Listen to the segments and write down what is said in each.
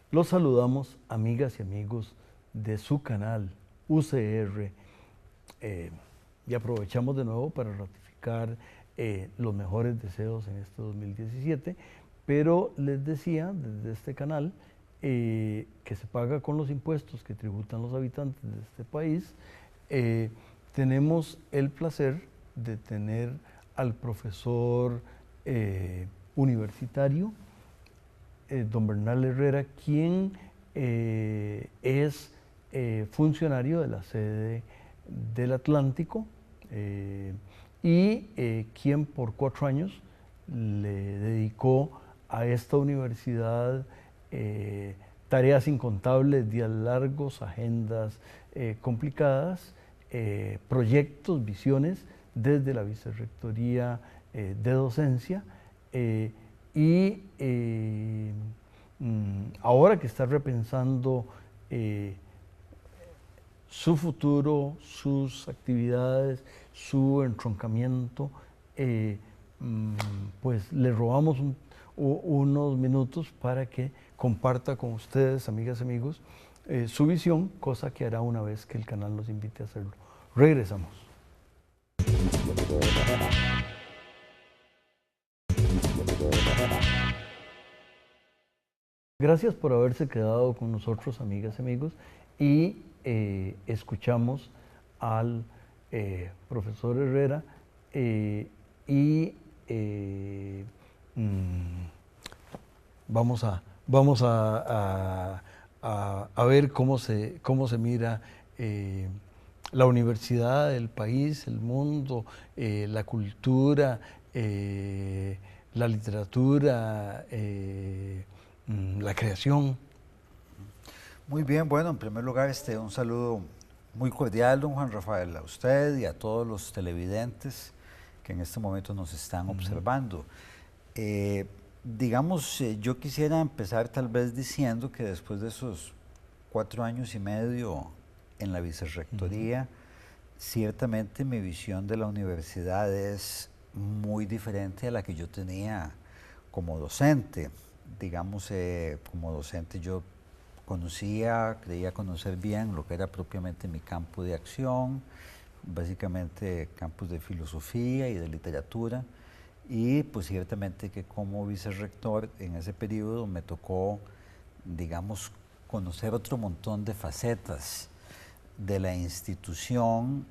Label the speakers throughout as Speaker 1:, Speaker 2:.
Speaker 1: Los saludamos, amigas y amigos de su canal UCR, y aprovechamos de nuevo para ratificar los mejores deseos en este 2017, pero les decía desde este canal que se paga con los impuestos que tributan los habitantes de este país. Tenemos el placer de tener al profesor universitario, don Bernal Herrera, quien es funcionario de la sede del Atlántico y quien por 4 años le dedicó a esta universidad tareas incontables, días largos, agendas complicadas, proyectos, visiones desde la Vicerrectoría de Docencia, y ahora que está repensando su futuro, sus actividades, su entroncamiento, pues le robamos unos minutos para que comparta con ustedes, amigas y amigos, su visión, cosa que hará una vez que el canal nos invite a hacerlo. Regresamos. Gracias por haberse quedado con nosotros, amigas y amigos, y escuchamos al profesor Herrera y vamos a ver cómo se mira la universidad, el país, el mundo, la cultura, la literatura, la creación.
Speaker 2: Muy bien, bueno, en primer lugar un saludo muy cordial, don Juan Rafael, a usted y a todos los televidentes que en este momento nos están observando. Yo quisiera empezar tal vez diciendo que después de esos 4 años y medio en la vicerrectoría, ciertamente mi visión de la universidad es muy diferente a la que yo tenía como docente. Como docente yo creía conocer bien lo que era propiamente mi campo de acción, básicamente campos de filosofía y de literatura, y pues ciertamente que como vicerrector en ese periodo me tocó, conocer otro montón de facetas de la institución,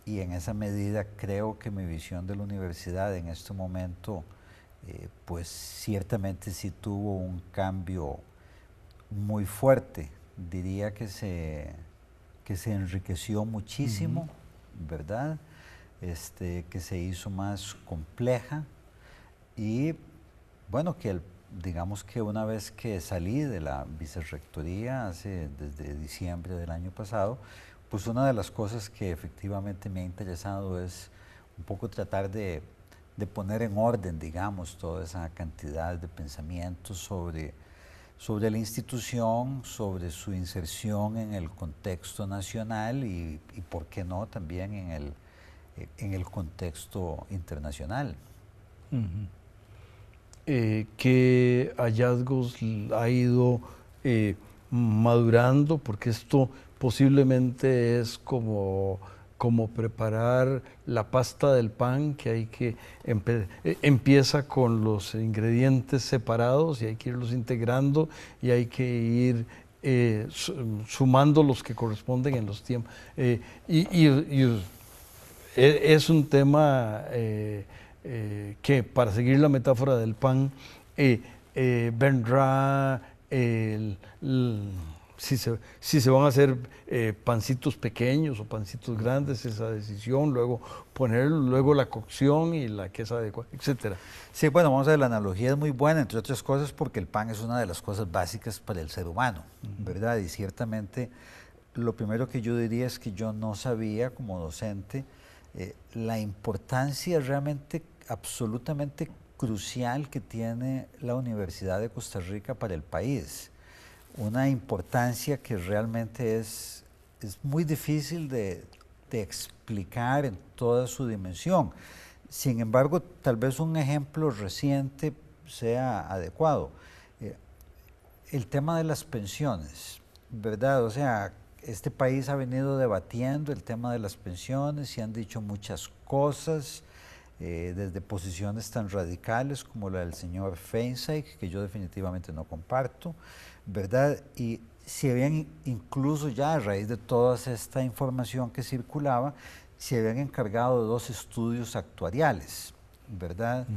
Speaker 2: y en esa medida creo que mi visión de la universidad en este momento pues ciertamente sí tuvo un cambio muy fuerte. Diría que se enriqueció muchísimo, ¿verdad? Que se hizo más compleja, y bueno, digamos que una vez que salí de la vicerrectoría desde diciembre del año pasado, pues una de las cosas que efectivamente me ha interesado es un poco tratar de poner en orden, toda esa cantidad de pensamientos sobre la institución, sobre su inserción en el contexto nacional y por qué no, también en el contexto internacional.
Speaker 1: ¿Qué hallazgos ha ido madurando? Porque esto posiblemente es como preparar la pasta del pan, que hay que empieza con los ingredientes separados y hay que irlos integrando y hay que ir sumando los que corresponden en los tiempos. Es un tema que, para seguir la metáfora del pan, vendrá si se van a hacer pancitos pequeños o pancitos grandes, esa decisión, luego la cocción y la que es adecuada, etcétera.
Speaker 2: Sí, bueno, vamos a ver, la analogía es muy buena, entre otras cosas porque el pan es una de las cosas básicas para el ser humano, ¿verdad? Y ciertamente lo primero que yo diría es que yo no sabía como docente la importancia realmente absolutamente crucial que tiene la Universidad de Costa Rica para el país. Una importancia que realmente es muy difícil de explicar en toda su dimensión. Sin embargo, tal vez un ejemplo reciente sea adecuado. El tema de las pensiones, ¿verdad? O sea, este país ha venido debatiendo el tema de las pensiones y han dicho muchas cosas, desde posiciones tan radicales como la del señor Feinstein, que yo definitivamente no comparto, ¿verdad? Y se habían incluso ya a raíz de toda esta información que circulaba, se habían encargado de 2 estudios actuariales, ¿verdad?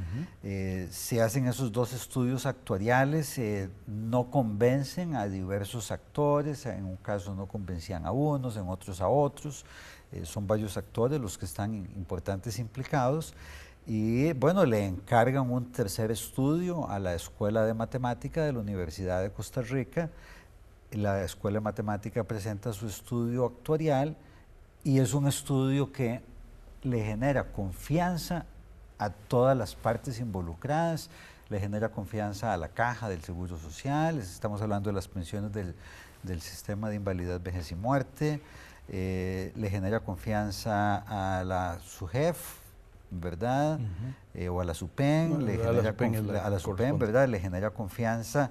Speaker 2: Se hacen esos 2 estudios actuariales, no convencen a diversos actores, en un caso no convencían a unos, en otros a otros, son varios actores los que están importantes implicados, y bueno, le encargan un tercer estudio a la Escuela de Matemática de la Universidad de Costa Rica. La Escuela de Matemática presenta su estudio actuarial y es un estudio que le genera confianza a todas las partes involucradas, le genera confianza a la Caja del Seguro Social, estamos hablando de las pensiones del sistema de invalidez, vejez y muerte, le genera confianza a la SUGEF, ¿verdad? O a la SUPEN,
Speaker 1: Bueno,
Speaker 2: le genera a la SUPEN, ¿verdad? Le genera confianza,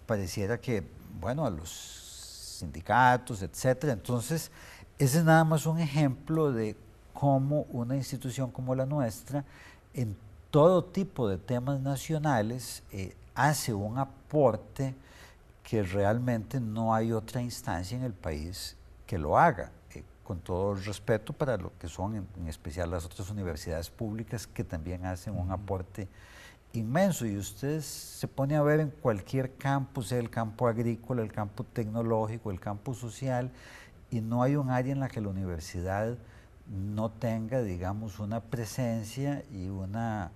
Speaker 2: pareciera que, bueno, a los sindicatos, etcétera. Entonces, ese es nada más un ejemplo de cómo una institución como la nuestra, en todo tipo de temas nacionales, hace un aporte que realmente no hay otra instancia en el país que lo haga, con todo el respeto para lo que son en especial las otras universidades públicas que también hacen un aporte inmenso. Y usted se pone a ver en cualquier campo, sea el campo agrícola, el campo tecnológico, el campo social, y no hay un área en la que la universidad no tenga, digamos, una presencia y una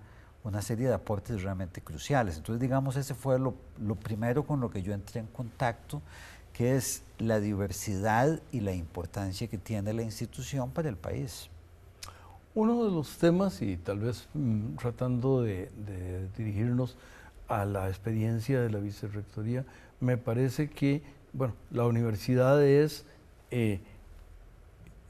Speaker 2: serie de aportes realmente cruciales. Entonces, digamos, ese fue lo primero con lo que yo entré en contacto, que es la diversidad y la importancia que tiene la institución para el país.
Speaker 1: Uno de los temas, y tal vez tratando de dirigirnos a la experiencia de la vicerrectoría, me parece que, bueno, la universidad es,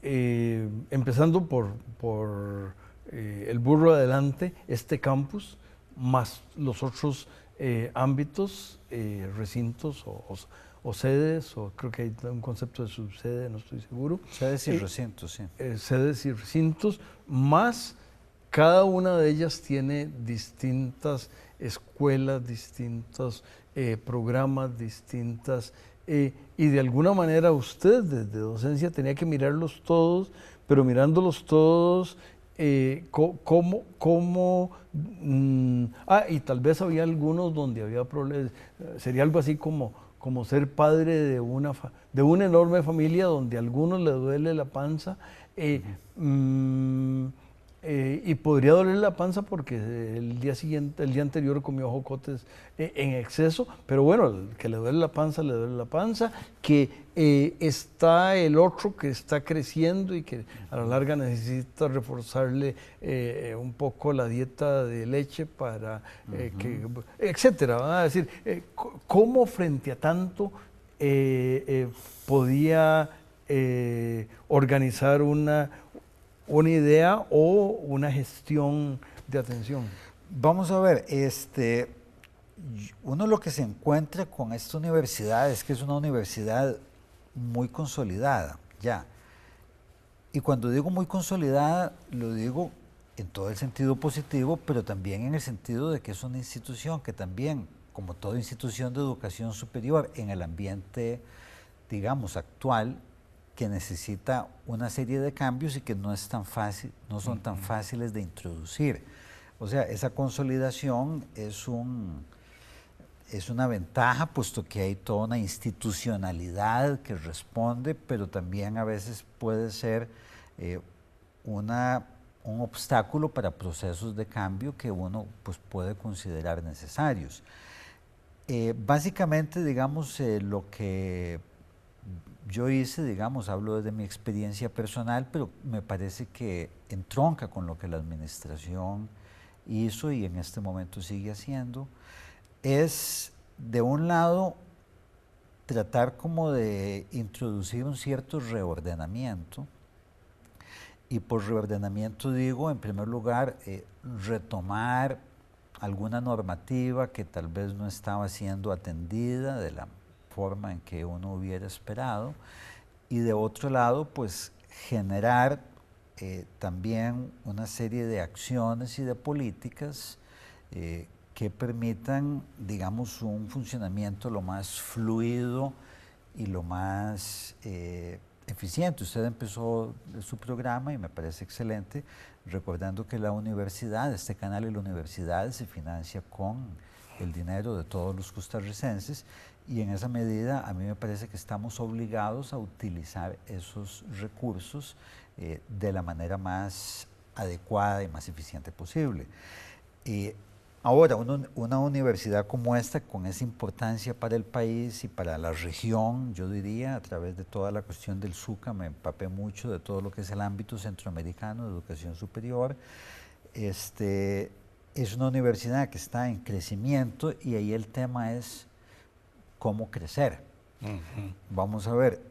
Speaker 1: empezando por el burro adelante, este campus, más los otros ámbitos, recintos o sedes, o creo que hay un concepto de subsede, no estoy seguro.
Speaker 2: Sedes y recintos, sí.
Speaker 1: Sedes y recintos, más cada una de ellas tiene distintas escuelas, distintos programas, distintas, y de alguna manera usted desde docencia tenía que mirarlos todos, pero mirándolos todos, y tal vez había algunos donde había problemas, sería algo así como ser padre de una enorme familia donde a algunos le duele la panza, y podría doler la panza porque el día anterior comió jocotes en exceso, pero bueno, el que le duele la panza, que está el otro que está creciendo y que a la larga necesita reforzarle un poco la dieta de leche para etcétera. ¿Verdad? Es decir, ¿cómo frente a tanto podía organizar una idea o una gestión de atención?
Speaker 2: Vamos a ver, uno lo que se encuentra con esta universidad es que es una universidad muy consolidada, ya. Y cuando digo muy consolidada, lo digo en todo el sentido positivo, pero también en el sentido de que es una institución que también, como toda institución de educación superior, en el ambiente, digamos, actual, que necesita una serie de cambios y que no es tan fácil, no son tan fáciles de introducir. O sea, esa consolidación es una ventaja, puesto que hay toda una institucionalidad que responde, pero también a veces puede ser un obstáculo para procesos de cambio que uno pues, puede considerar necesarios. Básicamente, digamos, lo que yo hice, digamos, hablo desde mi experiencia personal, pero me parece que entronca con lo que la administración hizo y en este momento sigue haciendo, es de un lado tratar como de introducir un cierto reordenamiento, y por reordenamiento digo, en primer lugar, retomar alguna normativa que tal vez no estaba siendo atendida de la forma en que uno hubiera esperado, y de otro lado, pues generar también una serie de acciones y de políticas que permitan, digamos, un funcionamiento lo más fluido y lo más eficiente. Usted empezó su programa y me parece excelente, recordando que la universidad, este canal de la universidad se financia con el dinero de todos los costarricenses, y en esa medida a mí me parece que estamos obligados a utilizar esos recursos de la manera más adecuada y más eficiente posible. Ahora, una universidad como esta, con esa importancia para el país y para la región, yo diría, a través de toda la cuestión del SUCA, me empapé mucho de todo lo que es el ámbito centroamericano de educación superior. Es una universidad que está en crecimiento, y ahí el tema es cómo crecer. Vamos a ver,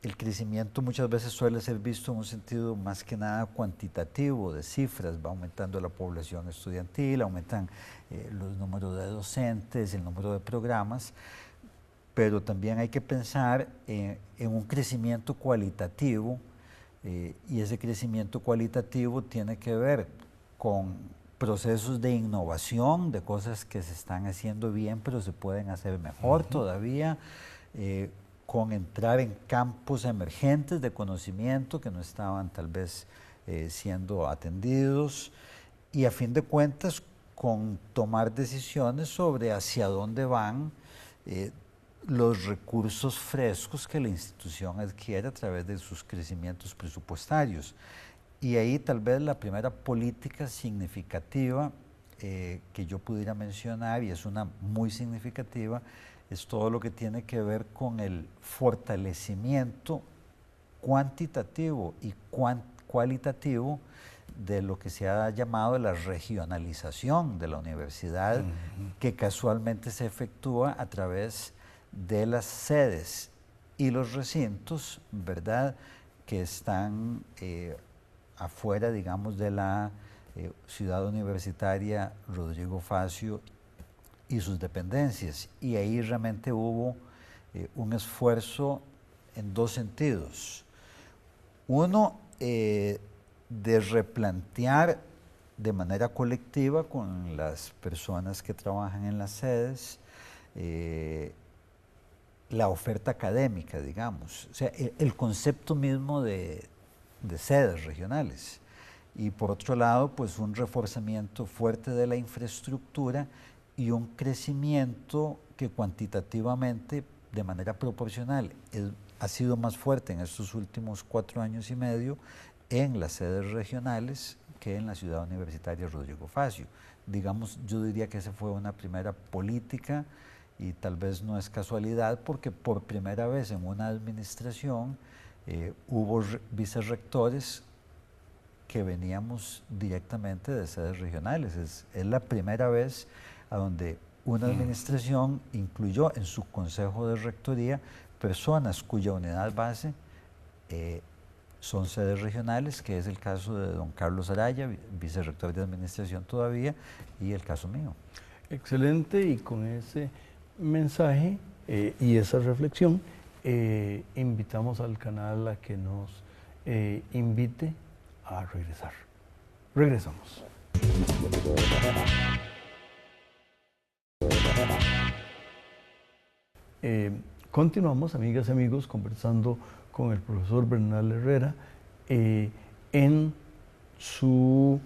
Speaker 2: el crecimiento muchas veces suele ser visto en un sentido más que nada cuantitativo, de cifras. Va aumentando la población estudiantil, aumentan los números de docentes, el número de programas, pero también hay que pensar en un crecimiento cualitativo, y ese crecimiento cualitativo tiene que ver con procesos de innovación, de cosas que se están haciendo bien pero se pueden hacer mejor todavía, con entrar en campos emergentes de conocimiento que no estaban tal vez siendo atendidos, y a fin de cuentas con tomar decisiones sobre hacia dónde van los recursos frescos que la institución adquiere a través de sus crecimientos presupuestarios. Y ahí tal vez la primera política significativa que yo pudiera mencionar, y es una muy significativa, es todo lo que tiene que ver con el fortalecimiento cuantitativo y cualitativo de lo que se ha llamado la regionalización de la universidad, que casualmente se efectúa a través de las sedes y los recintos, ¿verdad?, que están afuera, digamos, de la ciudad universitaria Rodrigo Facio y sus dependencias. Y ahí realmente hubo un esfuerzo en dos sentidos. Uno, de replantear de manera colectiva con las personas que trabajan en las sedes la oferta académica, digamos, o sea, el concepto mismo de sedes regionales. Y por otro lado, pues un reforzamiento fuerte de la infraestructura y un crecimiento que cuantitativamente, de manera proporcional, ha sido más fuerte en estos últimos 4 años y medio en las sedes regionales que en la ciudad universitaria Rodrigo Facio. Digamos, yo diría que esa fue una primera política, y tal vez no es casualidad porque por primera vez en una administración hubo vicerrectores que veníamos directamente de sedes regionales. Es la primera vez a donde una administración incluyó en su consejo de rectoría personas cuya unidad base son sedes regionales, que es el caso de don Carlos Araya, vicerrector de administración todavía, y el caso mío.
Speaker 1: Excelente, y con ese mensaje y esa reflexión invitamos al canal a que nos invite a regresar. Regresamos. Continuamos, amigas y amigos, conversando con el profesor Bernal Herrera en su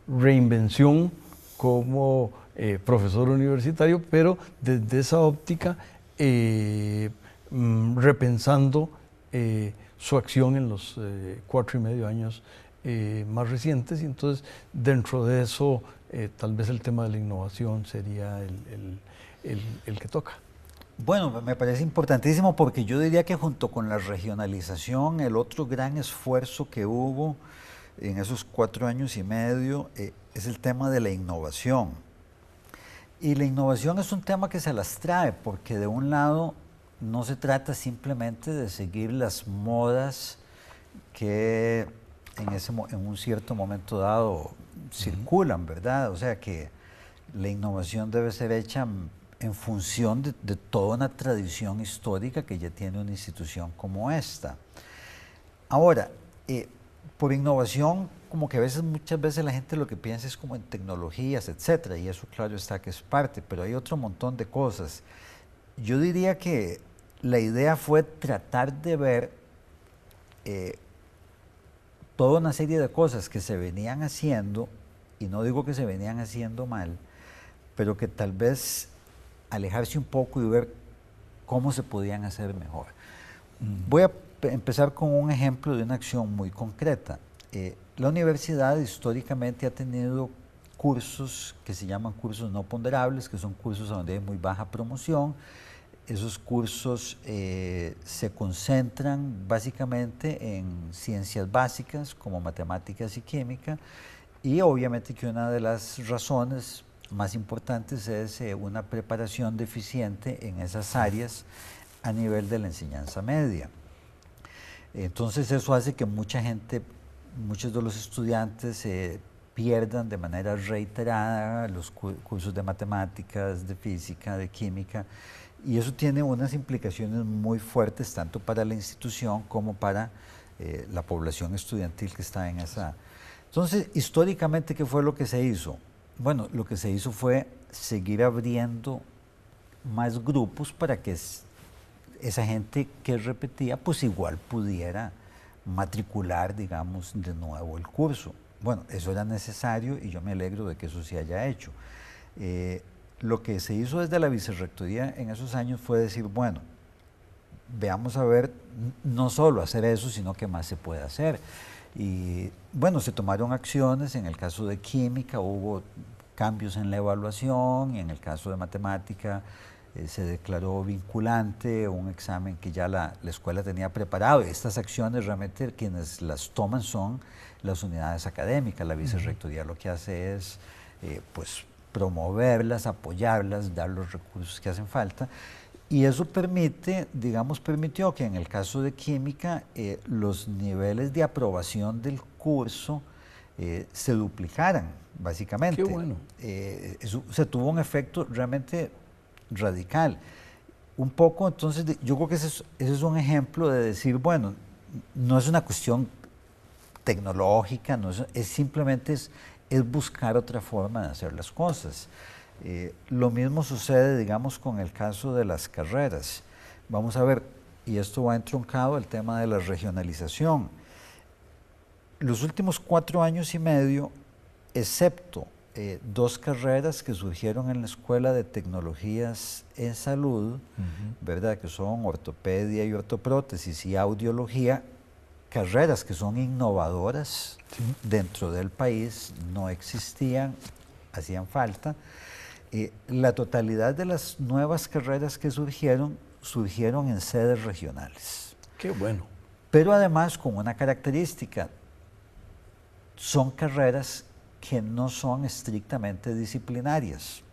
Speaker 1: reinvención como profesor universitario, pero desde esa óptica repensando su acción en los 4 y medio años más recientes, y entonces dentro de eso tal vez el tema de la innovación sería el que toca.
Speaker 2: Bueno, me parece importantísimo porque yo diría que junto con la regionalización, el otro gran esfuerzo que hubo en esos 4 años y medio es el tema de la innovación. Y la innovación es un tema que se las trae porque de un lado no se trata simplemente de seguir las modas que en un cierto momento dado circulan, ¿verdad? O sea que la innovación debe ser hecha en función de toda una tradición histórica que ya tiene una institución como esta. Ahora, por innovación, como que muchas veces la gente lo que piensa es como en tecnologías, etcétera, y eso claro está que es parte, pero hay otro montón de cosas. Yo diría que la idea fue tratar de ver toda una serie de cosas que se venían haciendo, y no digo que se venían haciendo mal, pero que tal vez alejarse un poco y ver cómo se podían hacer mejor. Voy a empezar con un ejemplo de una acción muy concreta. La universidad históricamente ha tenido cursos que se llaman cursos no ponderables, que son cursos donde hay muy baja promoción. Esos cursos se concentran básicamente en ciencias básicas como matemáticas y química, y obviamente que una de las razones más importantes es una preparación deficiente en esas áreas a nivel de la enseñanza media. Entonces eso hace que muchos de los estudiantes pierdan de manera reiterada los cursos de matemáticas, de física, de química, y eso tiene unas implicaciones muy fuertes tanto para la institución como para la población estudiantil que está en esa. Entonces, históricamente, ¿qué fue lo que se hizo? Bueno, lo que se hizo fue seguir abriendo más grupos para que esa gente que repetía, pues igual pudiera matricular, digamos, de nuevo el curso. Bueno, eso era necesario y yo me alegro de que eso se haya hecho. Lo que se hizo desde la vicerrectoría en esos años fue decir, bueno, veamos a ver, no solo hacer eso, sino qué más se puede hacer. Y bueno, se tomaron acciones, en el caso de química hubo cambios en la evaluación, y en el caso de matemática se declaró vinculante un examen que ya la escuela tenía preparado. Estas acciones realmente quienes las toman son las unidades académicas. La vicerrectoría lo que hace es pues promoverlas, apoyarlas, dar los recursos que hacen falta. Y eso permitió que en el caso de química los niveles de aprobación del curso se duplicaran, básicamente.
Speaker 1: Qué bueno.
Speaker 2: Eso se tuvo un efecto realmente radical. Un poco, entonces, yo creo que ese es un ejemplo de decir, bueno, no es una cuestión tecnológica, no es simplemente es buscar otra forma de hacer las cosas. Lo mismo sucede, digamos, con el caso de las carreras. Vamos a ver, y esto va entroncado el tema de la regionalización. Los últimos 4 años y medio, excepto 2 carreras que surgieron en la Escuela de Tecnologías en Salud, ¿verdad? Que son ortopedia y ortoprótesis y audiología, carreras que son innovadoras dentro del país, no existían, hacían falta. La totalidad de las nuevas carreras que surgieron en sedes regionales.
Speaker 1: Qué bueno.
Speaker 2: Pero además con una característica, son carreras que no son estrictamente disciplinarias.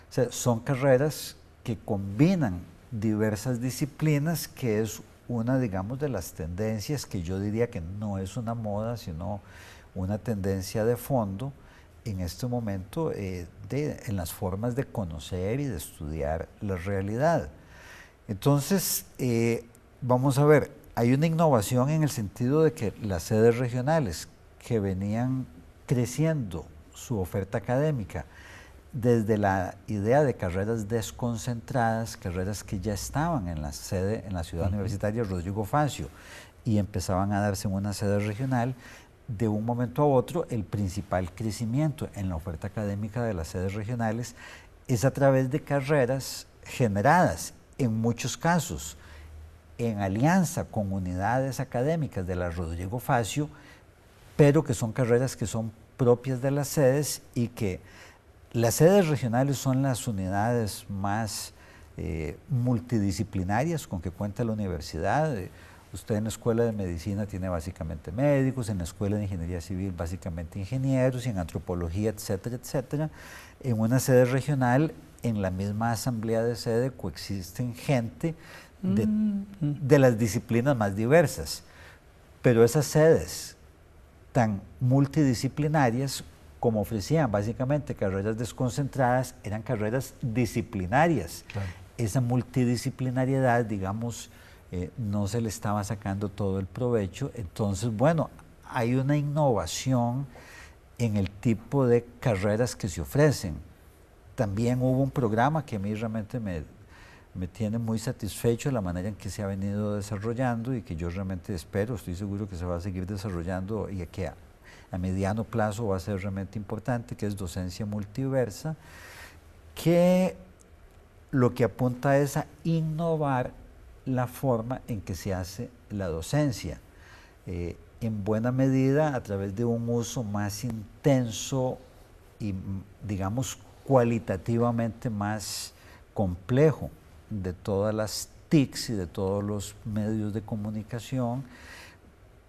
Speaker 2: O sea, son carreras que combinan diversas disciplinas, que es una, digamos, de las tendencias que yo diría que no es una moda, sino una tendencia de fondo en este momento en las formas de conocer y de estudiar la realidad. Entonces, vamos a ver, hay una innovación en el sentido de que las sedes regionales que venían creciendo su oferta académica desde la idea de carreras desconcentradas, carreras que ya estaban en la sede, en la ciudad universitaria Rodrigo Facio, y empezaban a darse en una sede regional. De un momento a otro, el principal crecimiento en la oferta académica de las sedes regionales es a través de carreras generadas, en muchos casos, en alianza con unidades académicas de la Rodrigo Facio, pero que son carreras que son propias de las sedes, y que las sedes regionales son las unidades más multidisciplinarias con que cuenta la universidad. Usted en la Escuela de Medicina tiene básicamente médicos, en la Escuela de Ingeniería Civil básicamente ingenieros, y en Antropología, etcétera, etcétera. En una sede regional, en la misma asamblea de sede, coexisten gente de las disciplinas más diversas. Pero esas sedes tan multidisciplinarias, como ofrecían básicamente carreras desconcentradas, eran carreras disciplinarias. Claro. Esa multidisciplinariedad, digamos, no se le estaba sacando todo el provecho. Entonces, bueno, hay una innovación en el tipo de carreras que se ofrecen. También hubo un programa que a mí realmente me tiene muy satisfecho de la manera en que se ha venido desarrollando, y que yo realmente espero, estoy seguro que se va a seguir desarrollando, y que a mediano plazo va a ser realmente importante, que es docencia multiversa, que lo que apunta es a innovar la forma en que se hace la docencia, en buena medida a través de un uso más intenso y, digamos, cualitativamente más complejo de todas las TICs y de todos los medios de comunicación,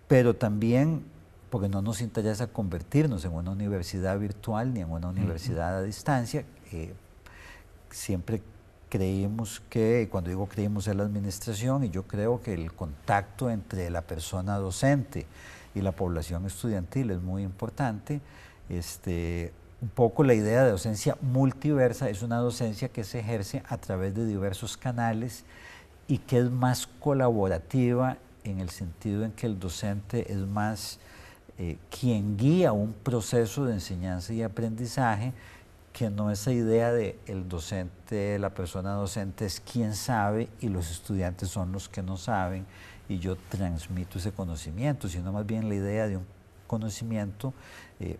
Speaker 2: pero también porque no nos interesa convertirnos en una universidad virtual ni en una universidad a distancia. Siempre creímos que, cuando digo creímos, es la administración, y yo creo que el contacto entre la persona docente y la población estudiantil es muy importante. Un poco la idea de docencia multiversa es una docencia que se ejerce a través de diversos canales y que es más colaborativa, en el sentido en que el docente es más quien guía un proceso de enseñanza y aprendizaje, que no esa idea de el docente, la persona docente es quien sabe y los estudiantes son los que no saben y yo transmito ese conocimiento, sino más bien la idea de un conocimiento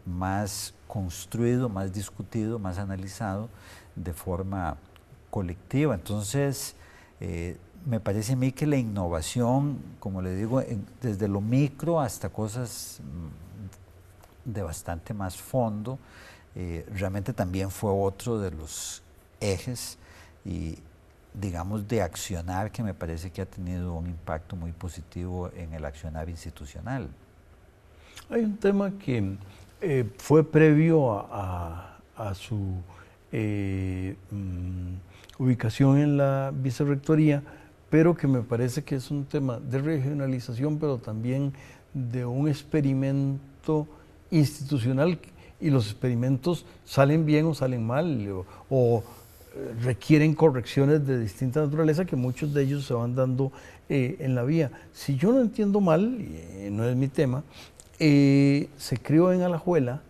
Speaker 2: más construido, más discutido, más analizado de forma colectiva. Entonces, me parece a mí que la innovación, como le digo, desde lo micro hasta cosas de bastante más fondo, realmente también fue otro de los ejes y, digamos, de accionar, que me parece que ha tenido un impacto muy positivo en el accionar institucional.
Speaker 1: Hay un tema que fue previo a su ubicación en la vicerrectoría, pero que me parece que es un tema de regionalización, pero también de un experimento institucional, y los experimentos salen bien o salen mal, o requieren correcciones de distinta naturaleza, que muchos de ellos se van dando en la vía. Si yo no entiendo mal, y no es mi tema, se creó en Alajuela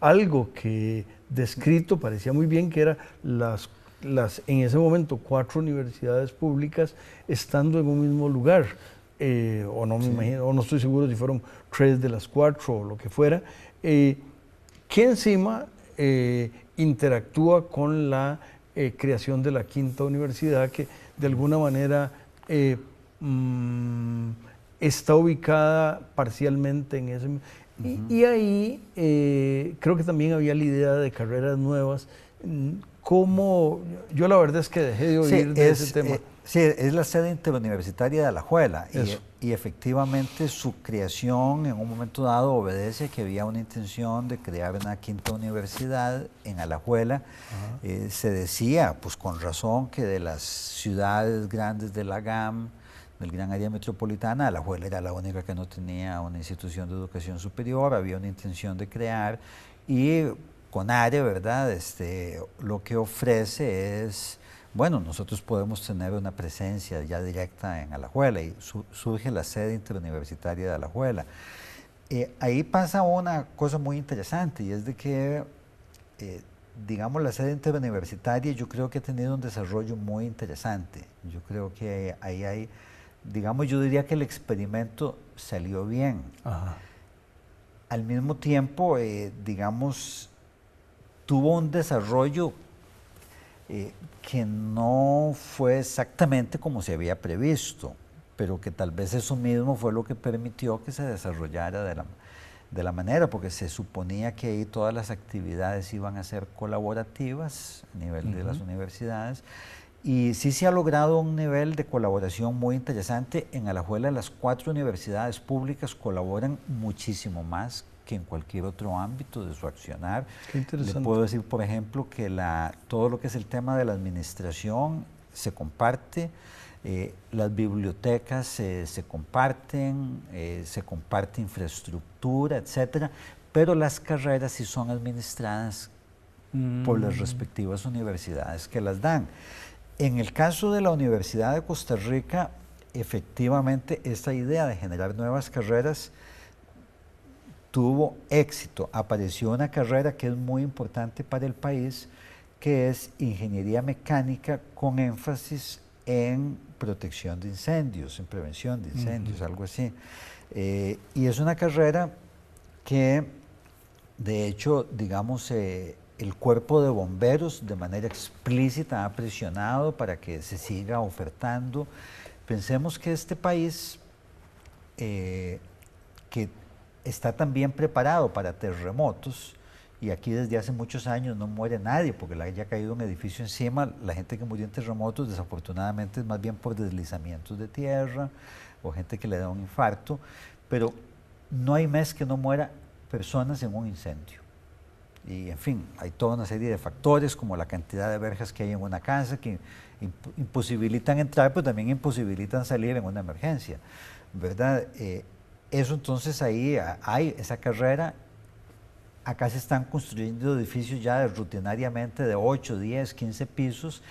Speaker 1: algo que descrito parecía muy bien, que era en ese momento 4 universidades públicas estando en un mismo lugar, o no me imagino, o no estoy seguro si fueron 3 de las 4 o lo que fuera, que encima interactúa con la creación de la 5ª universidad, que de alguna manera está ubicada parcialmente en ese. Y ahí creo que también había la idea de carreras nuevas. Yo la verdad es que dejé de oír de ese tema.
Speaker 2: Sí, es la sede interuniversitaria de Alajuela, y efectivamente su creación en un momento dado obedece a que había una intención de crear una 5ª universidad en Alajuela. Se decía, pues con razón, que de las ciudades grandes de la GAM, del gran área metropolitana, Alajuela era la única que no tenía una institución de educación superior. Había una intención de crear, y CONARE, ¿verdad? Lo que ofrece es, bueno, nosotros podemos tener una presencia ya directa en Alajuela, y surge la sede interuniversitaria de Alajuela. Ahí pasa una cosa muy interesante, y es de que, digamos, la sede interuniversitaria yo creo que ha tenido un desarrollo muy interesante. Yo creo que ahí hay, digamos, yo diría que el experimento salió bien. Al mismo tiempo, digamos, tuvo un desarrollo que no fue exactamente como se había previsto, pero que tal vez eso mismo fue lo que permitió que se desarrollara de la manera, porque se suponía que ahí todas las actividades iban a ser colaborativas a nivel de las universidades. Y sí se ha logrado un nivel de colaboración muy interesante. En Alajuela las 4 universidades públicas colaboran muchísimo más que en cualquier otro ámbito de su accionar.
Speaker 1: Qué interesante.
Speaker 2: Le puedo decir, por ejemplo, que todo lo que es el tema de la administración se comparte, las bibliotecas se comparten, se comparte infraestructura, etcétera, pero las carreras sí son administradas por las respectivas universidades que las dan. En el caso de la Universidad de Costa Rica, efectivamente, esta idea de generar nuevas carreras tuvo éxito. Apareció una carrera que es muy importante para el país, que es Ingeniería Mecánica con énfasis en protección de incendios, en prevención de incendios, algo así. Y es una carrera que, de hecho, digamos, el cuerpo de bomberos de manera explícita ha presionado para que se siga ofertando. Pensemos que este país, que está también preparado para terremotos, y aquí desde hace muchos años no muere nadie porque le haya caído un edificio encima. La gente que murió en terremotos desafortunadamente es más bien por deslizamientos de tierra o gente que le da un infarto, pero no hay mes que no muera personas en un incendio. Y en fin, hay toda una serie de factores como la cantidad de verjas que hay en una casa que imposibilitan entrar, pero también imposibilitan salir en una emergencia, ¿verdad? Eso entonces ahí hay esa carrera. Acá se están construyendo edificios ya rutinariamente de 8, 10, 15 pisos.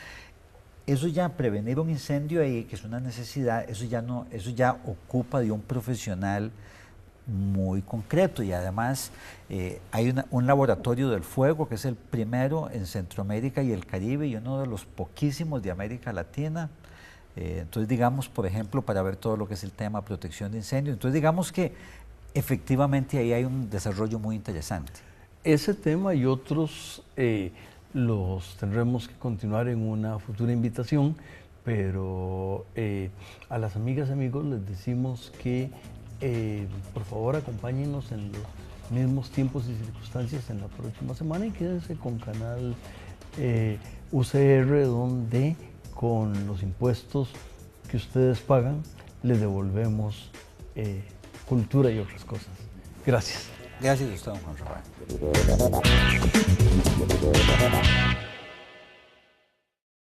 Speaker 2: Eso ya, prevenir un incendio ahí, que es una necesidad, eso ya ocupa de un profesional muy concreto. Y además hay un laboratorio del fuego que es el primero en Centroamérica y el Caribe y uno de los poquísimos de América Latina. Entonces digamos, por ejemplo, para ver todo lo que es el tema de protección de incendios. Entonces digamos que efectivamente ahí hay un desarrollo muy interesante.
Speaker 1: Ese tema y otros los tendremos que continuar en una futura invitación, pero a las amigas y amigos les decimos que por favor acompáñenos en los mismos tiempos y circunstancias en la próxima semana y quédense con Canal UCR, donde con los impuestos que ustedes pagan les devolvemos cultura y otras cosas. Gracias.
Speaker 2: Gracias a usted, don Juan Rafael.